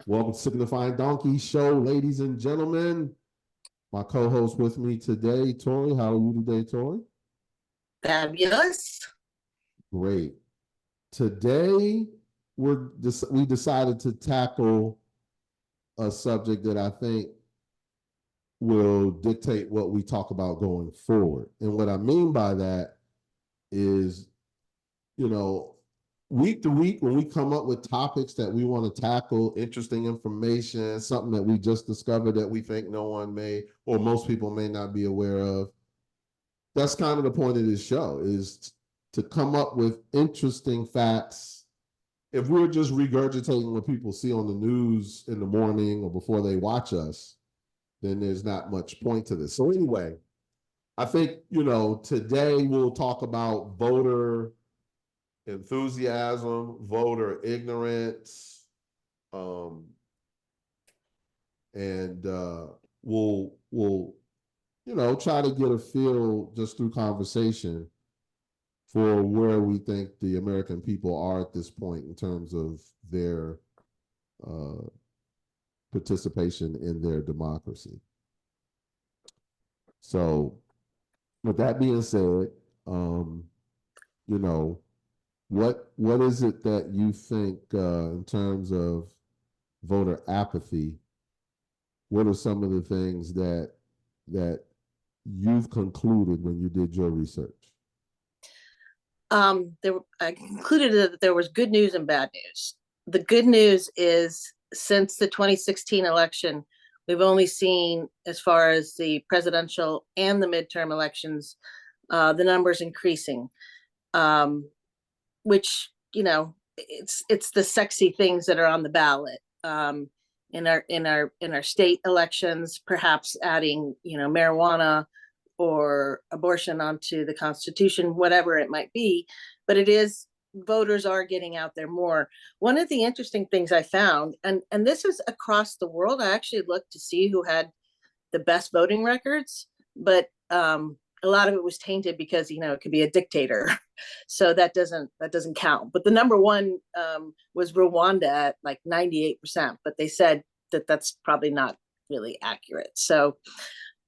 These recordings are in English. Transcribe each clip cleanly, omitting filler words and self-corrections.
Welcome to Signifying Donkey Show, ladies and gentlemen. My co-host with me today, Tori. How are you today, Tori? Fabulous. Great. Today, we decided to tackle a subject that I think will dictate what we talk about going forward. And what I mean by that is, week to week, when we come up with topics that we want to tackle, interesting information, something that we just discovered that we think no one may, or most people may not be aware of, that's kind of the point of this show, is to come up with interesting facts. If we're just regurgitating what people see on the news in the morning or before they watch us, then there's not much point to this. So anyway, I think, today we'll talk about voter enthusiasm, voter ignorance, and we'll try to get a feel just through conversation for where we think the American people are at this point in terms of their participation in their democracy. So, with that being said, what is it that you think in terms of voter apathy? What are some of the things that you've concluded when you did your research? I concluded that there was good news and bad news. The good news is since the 2016 election, we've only seen, as far as the presidential and the midterm elections, the numbers increasing, which, it's the sexy things that are on the ballot. In our state elections, perhaps adding, marijuana or abortion onto the Constitution, whatever it might be, but voters are getting out there more. One of the interesting things I found, and this is across the world, I actually looked to see who had the best voting records, but a lot of it was tainted because it could be a dictator, so that doesn't count. But the number one was Rwanda at like 98%, but they said that that's probably not really accurate. So,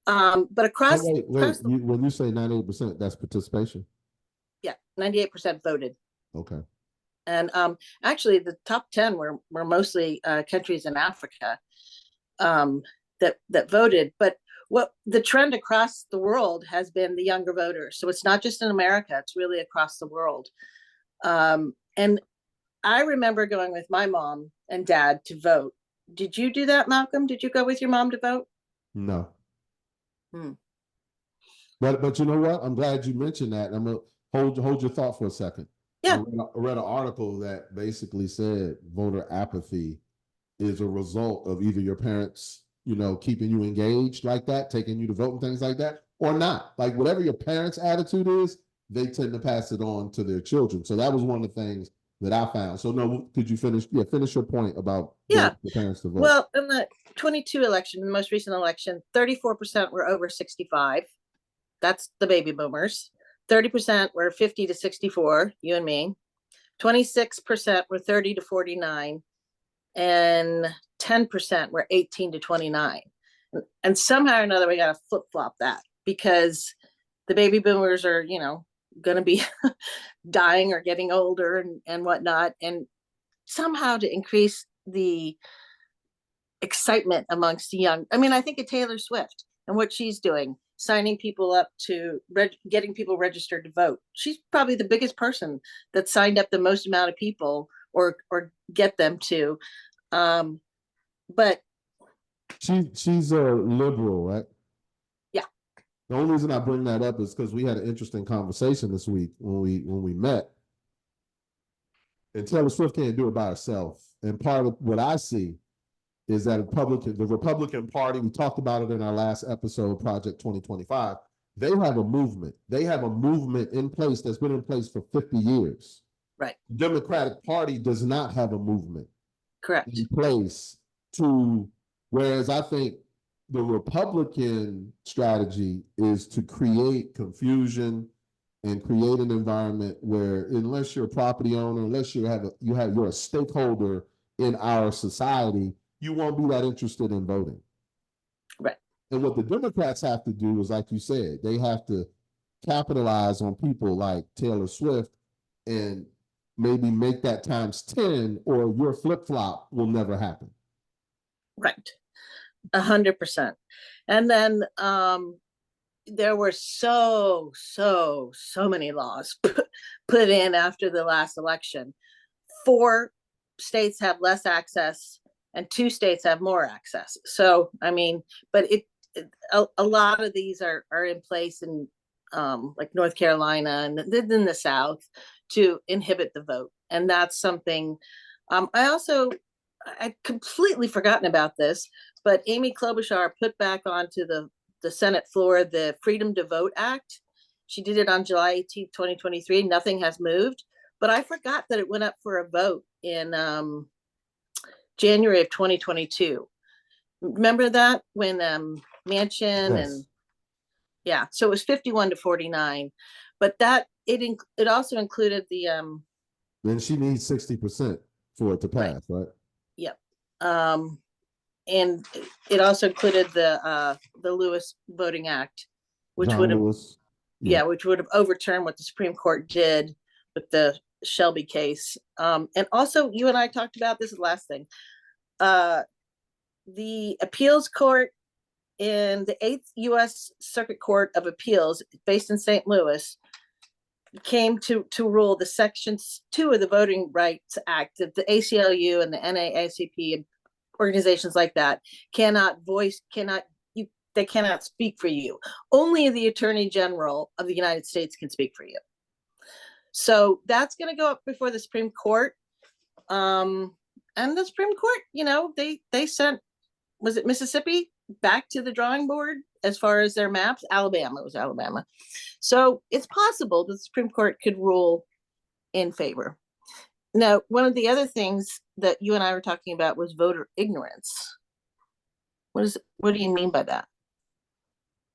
but across, when you say 98%, that's participation. Yeah, 98% voted. Okay. And actually, the top 10 were mostly countries in Africa that voted. But what the trend across the world has been the younger voters. So it's not just in America; it's really across the world. And I remember going with my mom and dad to vote. Did you do that, Malcolm? Did you go with your mom to vote? No. But you know what? I'm glad you mentioned that. I'm gonna hold your thought for a second. Yeah. I read an article that basically said voter apathy is a result of either your parents, keeping you engaged like that, taking you to vote and things like that, or not. Like whatever your parents' attitude is, they tend to pass it on to their children. So that was one of the things that I found. So no, could you finish? Yeah, finish your point about the parents to vote. Well, in the 22 election, the most recent election, 34% were over 65. That's the baby boomers. 30% were 50 to 64, you and me. 26% were 30 to 49, and 10% were 18 to 29. And somehow or another, we got to flip flop that because the baby boomers are, going to be dying or getting older and whatnot. And somehow to increase the excitement amongst the young, I think of Taylor Swift and what she's doing, signing people up to getting people registered to vote. She's probably the biggest person that signed up the most amount of people or get them to. But she's a liberal, right? Yeah. The only reason I bring that up is because we had an interesting conversation this week when we met. And Taylor Swift can't do it by herself. And part of what I see is that the Republican Party, we talked about it in our last episode, Project 2025, they have a movement. They have a movement in place that's been in place for 50 years. Right. The Democratic Party does not have a movement. Correct. In place whereas I think the Republican strategy is to create confusion and create an environment where, unless you're a property owner, unless you're a stakeholder in our society, you won't be that interested in voting. Right. And what the Democrats have to do is, like you said, they have to capitalize on people like Taylor Swift and maybe make that times 10, or your flip flop will never happen. Right. 100%. And then there were so many laws put in after the last election. 4 states have less access and 2 states have more access. So, I mean, but a lot of these are in place in like North Carolina and in the South to inhibit the vote. And that's something I'd completely forgotten about this, but Amy Klobuchar put back onto the Senate floor the Freedom to Vote Act. She did it on July 18th, 2023. Nothing has moved, but I forgot that it went up for a vote in January of 2022. Remember that when Manchin Yes. and yeah, so it was 51 to 49, but that it also included the Then she needs 60% for it to right. pass, right? Yep. And it also included the Lewis Voting Act, which would John have Lewis. yeah, which would have overturned what the Supreme Court did with the Shelby case. And also, you and I talked about this is the last thing. The appeals court in the 8th U.S. Circuit Court of Appeals, based in St. Louis, came to rule the sections 2 of the Voting Rights Act that the ACLU and the NAACP and organizations like that they cannot speak for you. Only the Attorney General of the United States can speak for you. So that's going to go up before the Supreme Court. And the Supreme Court, you know, they sent, was it Mississippi, back to the drawing board as far as their maps? Alabama, it was Alabama. So it's possible the Supreme Court could rule in favor. Now, one of the other things that you and I were talking about was voter ignorance. What do you mean by that?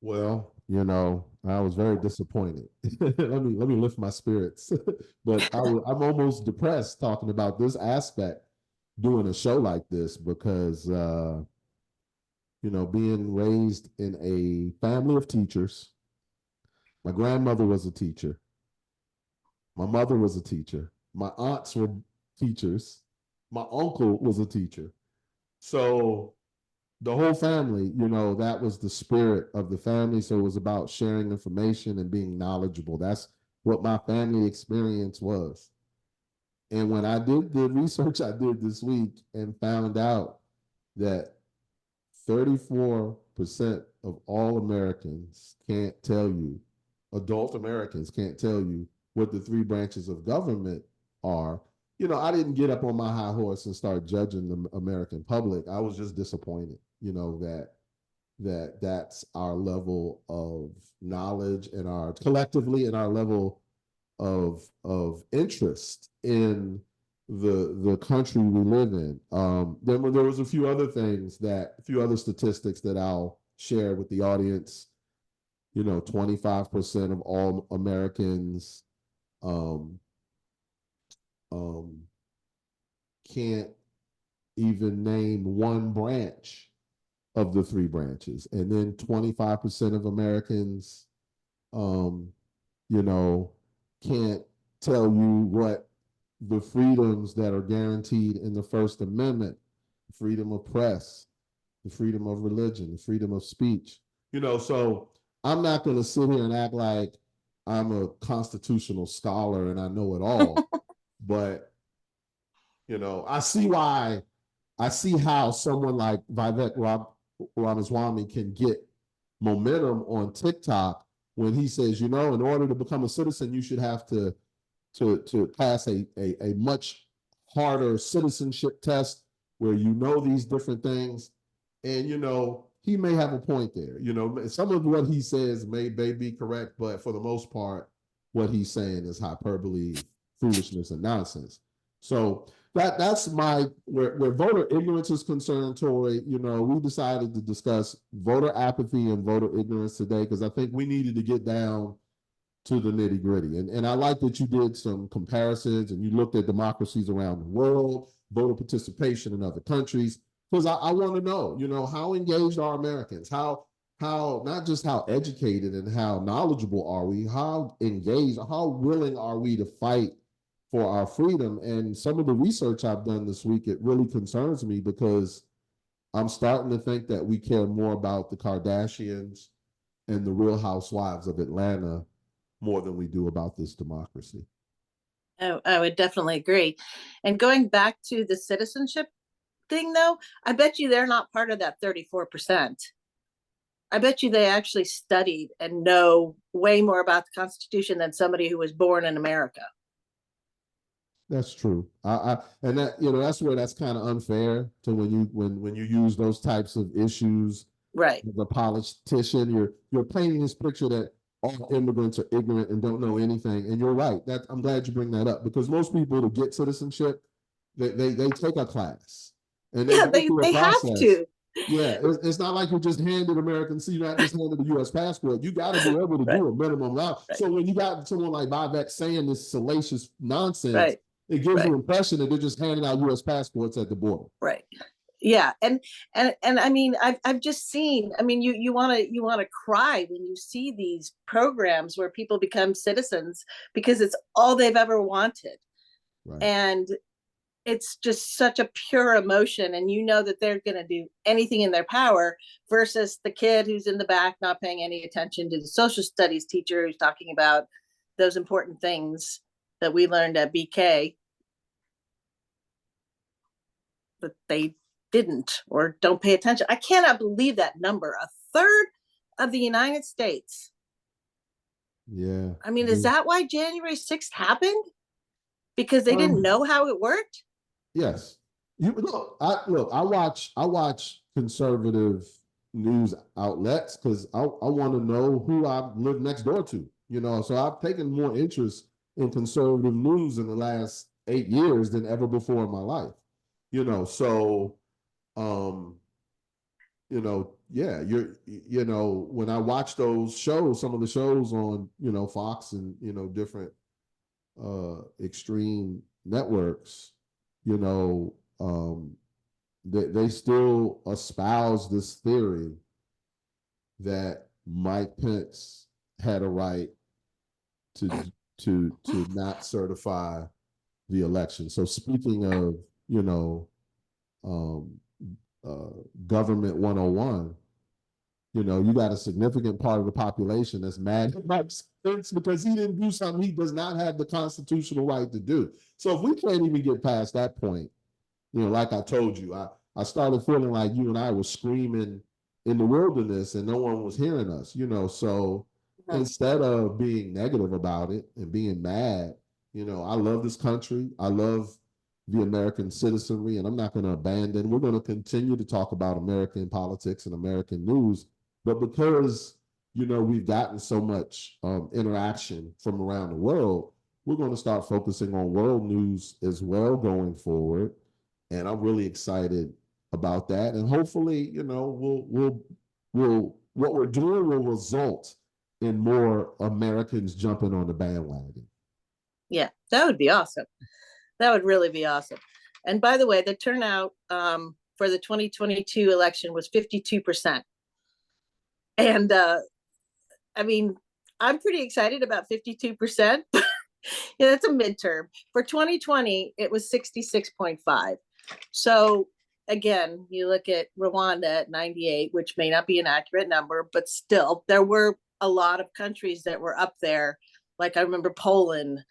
Well, you know, I was very disappointed. let me lift my spirits. But I'm almost depressed talking about this aspect doing a show like this because you know, being raised in a family of teachers. My grandmother was a teacher. My mother was a teacher. My aunts were teachers. My uncle was a teacher. So the whole family, you know, that was the spirit of the family. So it was about sharing information and being knowledgeable. That's what my family experience was. And when I did the research I did this week and found out that 34% of all Americans can't tell you, adult Americans can't tell you what the 3 branches of government are. You know, I didn't get up on my high horse and start judging the American public. I was just disappointed, you know, that's our level of knowledge and our collectively and our level of interest in the country we live in. Then there was a few other statistics that I'll share with the audience. You know, 25% of all Americans um, um, can't even name one branch of the 3 branches, and then 25% of Americans, you know, can't tell you what the freedoms that are guaranteed in the First Amendment, freedom of press, the freedom of religion, the freedom of speech. You know, so I'm not going to sit here and act like I'm a constitutional scholar and I know it all, but you know, I see how someone like Vivek Ramaswamy can get momentum on TikTok when he says, you know, in order to become a citizen, you should have to pass a much harder citizenship test where you know these different things. And, you know, he may have a point there. You know, some of what he says may be correct, but for the most part, what he's saying is hyperbole, foolishness, and nonsense. So that's where voter ignorance is concerned, Tori. You know, we decided to discuss voter apathy and voter ignorance today because I think we needed to get down to the nitty gritty. And I like that you did some comparisons and you looked at democracies around the world, voter participation in other countries. because I want to know, how engaged are Americans? How not just how educated and how knowledgeable are we? How engaged? How willing are we to fight for our freedom? And some of the research I've done this week, it really concerns me because I'm starting to think that we care more about the Kardashians and the Real Housewives of Atlanta more than we do about this democracy. I would definitely agree. And going back to the citizenship thing, though, I bet you they're not part of that 34%. I bet you they actually studied and know way more about the Constitution than somebody who was born in America. That's true. And that that's where that's kind of unfair to when you use those types of issues. Right. As a politician, you're painting this picture that all immigrants are ignorant and don't know anything. And you're right. That I'm glad you bring that up because most people to get citizenship, they take a class and they Yeah, go through a they have process. to. Yeah, it's not like you're just handed American. So you're not just handed a U.S. passport. You got to be able to Right. do a minimum amount. Right. So when you got someone like Vivek saying this salacious nonsense, right. it gives right. you the impression that they're just handing out U.S. passports at the border. Right. Yeah, and I mean, I've just seen. I mean, you want to cry when you see these programs where people become citizens because it's all they've ever wanted, Right. and it's just such a pure emotion, and you know that they're going to do anything in their power versus the kid who's in the back not paying any attention to the social studies teacher who's talking about those important things that we learned at BK that they didn't or don't pay attention. I cannot believe that number. A third of the United States. Yeah. I mean, is that why January 6th happened? Because they didn't know how it worked? Yes. I watch conservative news outlets because I want to know who I live next door to. So I've taken more interest in conservative news in the last 8 years than ever before in my life. So um, yeah, when I watch those shows, some of the shows on, Fox and, different extreme networks, you know, they still espouse this theory that Mike Pence had a right to not certify the election. So speaking of, um, government 101, you got a significant part of the population that's mad at Mike Pence because he didn't do something he does not have the constitutional right to do. So if we can't even get past that point, like I told you, I started feeling like you and I were screaming in the wilderness and no one was hearing us, so instead of being negative about it and being mad, I love this country. I love the American citizenry, and I'm not going to abandon. We're going to continue to talk about American politics and American news, but because we've gotten so much interaction from around the world, we're going to start focusing on world news as well going forward, and I'm really excited about that. And hopefully, we'll what we're doing will result in more Americans jumping on the bandwagon. Yeah, that would be awesome. That would really be awesome. And by the way, the turnout for the 2022 election was 52%. And I mean, I'm pretty excited about 52%. Yeah, that's a midterm. For 2020, it was 66.5. So again, you look at Rwanda at 98, which may not be an accurate number, but still, there were a lot of countries that were up there. Like I remember Poland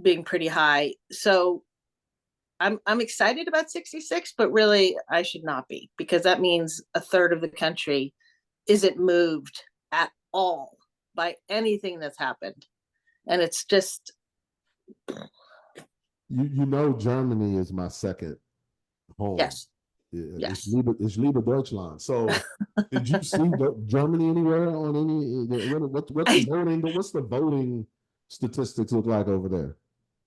being pretty high. So I'm excited about 66, but really I should not be because that means a third of the country isn't moved at all by anything that's happened. And it's just Germany is my second home. yes. It's Yes. Liebe Deutschland. So did you see Germany anywhere on any what's the voting, but what's the voting statistics look like over there?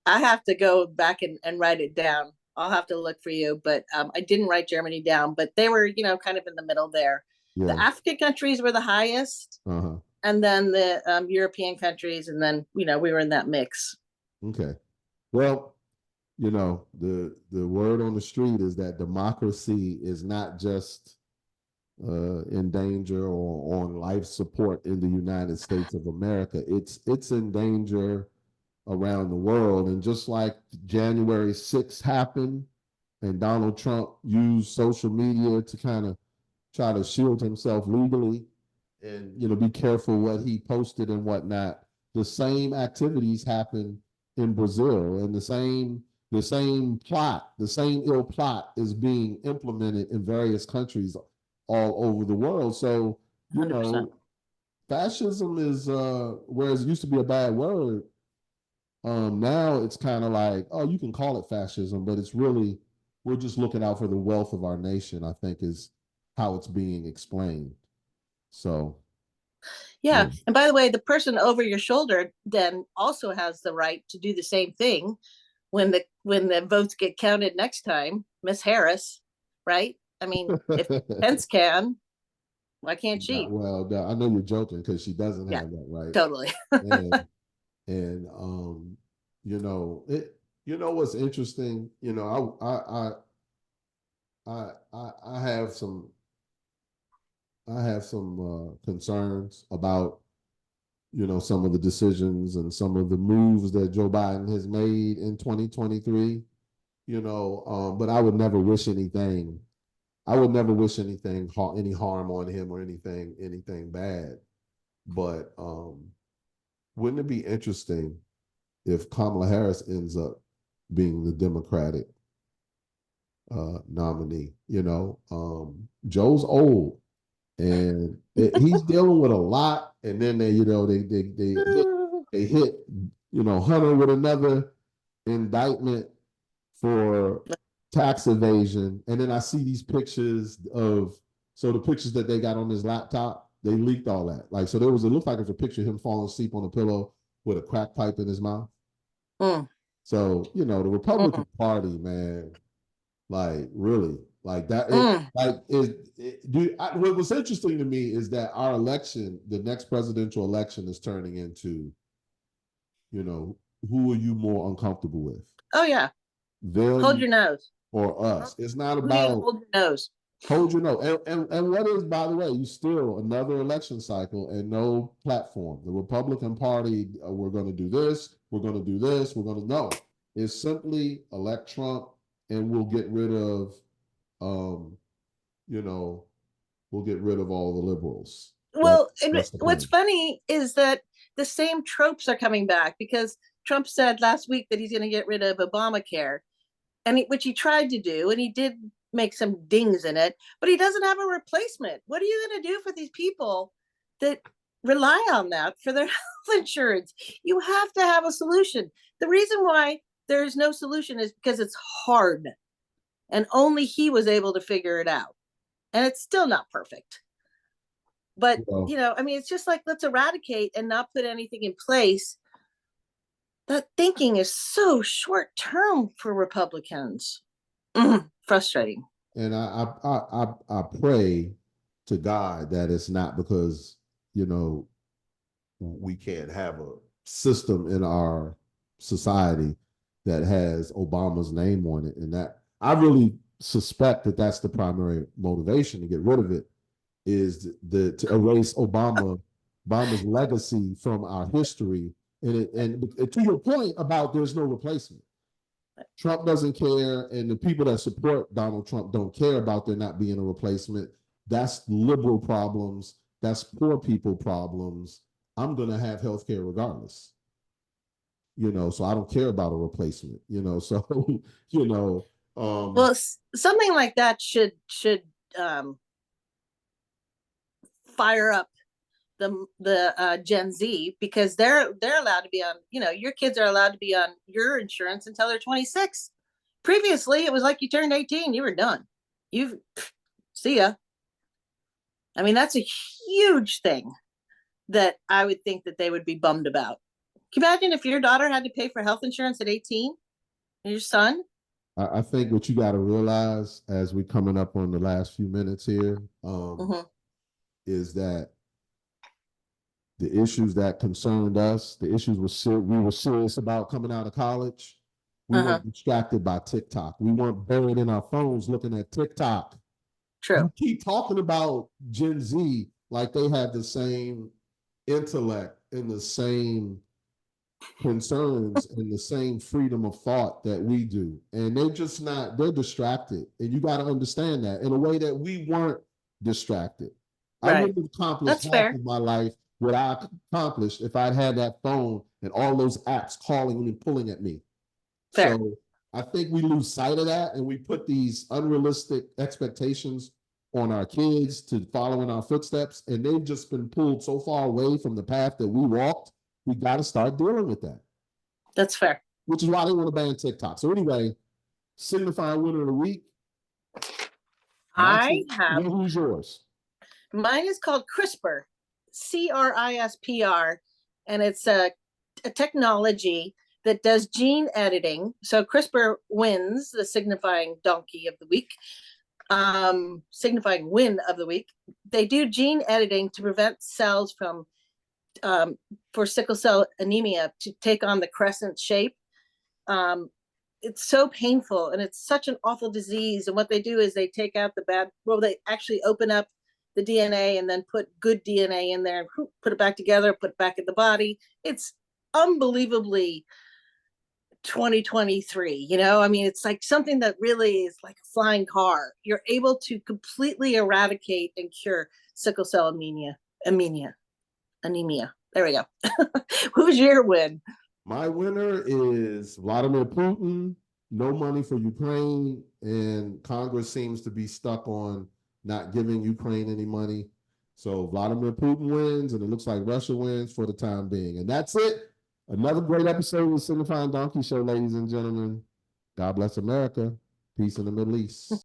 I have to go back and write it down. I'll have to look for you, but I didn't write Germany down, but they were, kind of in the middle there. Yeah. The African countries were the highest, and then the European countries, and then we were in that mix. Okay. Well, you know, the word on the street is that democracy is not just in danger or on life support in the United States of America. It's in danger around the world. And just like January 6th happened, and Donald Trump used social media to kind of try to shield himself legally, and be careful what he posted and whatnot. The same activities happen in Brazil, and the same plot, the same ill plot is being implemented in various countries all over the world. So, you 100%. know, fascism is whereas it used to be a bad word, now it's kind of like, oh, you can call it fascism, but it's really we're just looking out for the wealth of our nation, I think is how it's being explained. So, Yeah. yeah. And by the way, the person over your shoulder then also has the right to do the same thing when the votes get counted next time, Miss Harris, right? I mean, if Pence can, why can't she? Well, no, I know you're joking because she doesn't Yeah, have that right. totally. And it. What's interesting. I have some concerns about some of the decisions and some of the moves that Joe Biden has made in 2023. But I would never wish anything. I would never wish any harm on him or anything bad. But wouldn't it be interesting if Kamala Harris ends up being the Democratic nominee? Joe's old and he's dealing with a lot, and then they hit Hunter with another indictment for tax evasion, and then I see these pictures the pictures that they got on his laptop, they leaked all that. Like, so it looked like it was a picture of him falling asleep on a pillow with a crack pipe in his mouth. Mm, So, the Republican mm, Party, man, like really, like that. mm. What was interesting to me is that our election, the next presidential election, is turning into, you know, who are you more uncomfortable with, Oh, yeah. Hold them your nose. or us? It's not Who do you about hold your nose? hold your nose. And what is, by the way, you still another election cycle and no platform. The Republican Party, we're going to do this, we're going to do this, we're going to no. It's simply elect Trump, and um, you know, we'll get rid of all the liberals. Well, That's the what's plan. funny is that the same tropes are coming back because Trump said last week that he's going to get rid of Obamacare, which he tried to do, and he did make some dings in it, but he doesn't have a replacement. What are you going to do for these people that rely on that for their health insurance? You have to have a solution. The reason why there is no solution is because it's hard, and only he was able to figure it out. And it's still not perfect. But, Well, I mean, it's just like, let's eradicate and not put anything in place. That thinking is so short term for Republicans. Frustrating. and I pray to God that it's not because you know we can't have a system in our society that has Obama's name on it, and that I really suspect that that's the primary motivation to get rid of it is to erase Obama's legacy from our history, and to your point about there's no replacement. Trump doesn't care, and the people that support Donald Trump don't care about there not being a replacement. That's liberal problems. That's poor people problems. I'm going to have health care regardless. So I don't care about a replacement. So you know, um, Well, something like that should um, fire up the Gen Z, because they're allowed to be on. Your kids are allowed to be on your insurance until they're 26. Previously, it was like you turned 18, you were done. You see ya. I mean, that's a huge thing that I would think that they would be bummed about. Can you imagine if your daughter had to pay for health insurance at 18 and your son? I think what you got to realize as we're coming up on the last few minutes here, Mm-hmm. is that the issues that concerned us, the issues we were serious about coming out of college, We Uh-huh. weren't distracted by TikTok. We weren't buried in our phones looking at TikTok. True. You keep talking about Gen Z like they have the same intellect and the same concerns and the same freedom of thought that we do. And they're just not, they're distracted. And you got to understand that in a way that we weren't distracted. I Right. wouldn't have accomplished That's half fair. of my life what I accomplished if I'd had that phone and all those apps calling and pulling at me. Fair. So I think we lose sight of that and we put these unrealistic expectations on our kids to follow in our footsteps. And they've just been pulled so far away from the path that we walked. We got to start dealing with that. That's fair. Which is why they want to ban TikTok. So anyway, signifying winner of the week. I have, who's yours? mine is called CRISPR, CRISPR, and it's a technology that does gene editing. So CRISPR wins the signifying donkey of the week, signifying win of the week. They do gene editing to prevent cells from, for sickle cell anemia to take on the crescent shape. It's so painful and it's such an awful disease. And what they do is they take out the bad, well, they actually open up the DNA and then put good DNA in there and put it back together, put it back in the body. It's unbelievably 2023, you know? I mean, it's like something that really is like a flying car. You're able to completely eradicate and cure sickle cell anemia. There we go. Who's your win? My winner is Vladimir Putin. No money for Ukraine, and Congress seems to be stuck on not giving Ukraine any money. So Vladimir Putin wins, and it looks like Russia wins for the time being. And that's it. Another great episode of the Signifying Donkey Show, ladies and gentlemen. God bless America. Peace in the Middle East.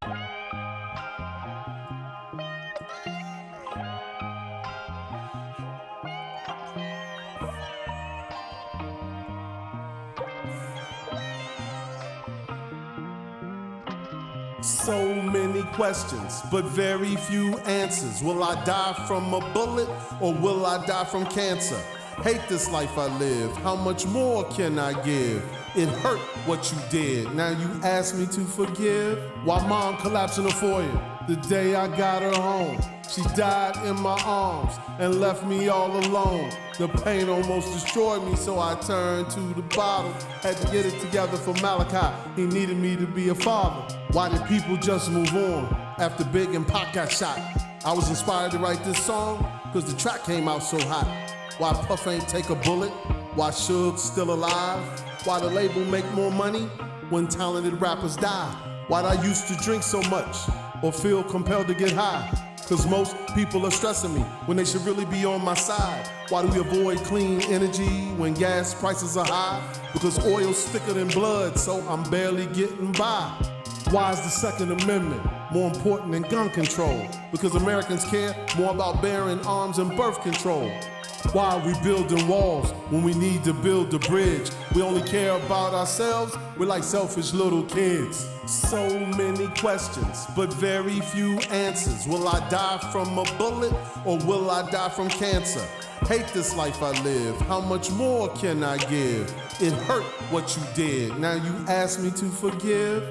So many questions, but very few answers. Will I die from a bullet or will I die from cancer? Hate this life I live. How much more can I give? It hurt what you did. Now you ask me to forgive? While mom collapsed in a foyer, the day I got her home, she died in my arms and left me all alone. The pain almost destroyed me, so I turned to the bottle. Had to get it together for Malachi. He needed me to be a father. Why did people just move on after Big and Pac got shot? I was inspired to write this song because the track came out so hot. Why Puff ain't take a bullet? Why Suge's still alive? Why the label make more money when talented rappers die? Why'd I used to drink so much or feel compelled to get high? Cause most people are stressing me when they should really be on my side. Why do we avoid clean energy when gas prices are high? Because oil's thicker than blood, so I'm barely getting by. Why is the Second Amendment more important than gun control? Because Americans care more about bearing arms and birth control. Why are we building walls when we need to build a bridge? We only care about ourselves, we're like selfish little kids. So many questions, but very few answers. Will I die from a bullet or will I die from cancer? Hate this life I live, how much more can I give? It hurt what you did, now you ask me to forgive?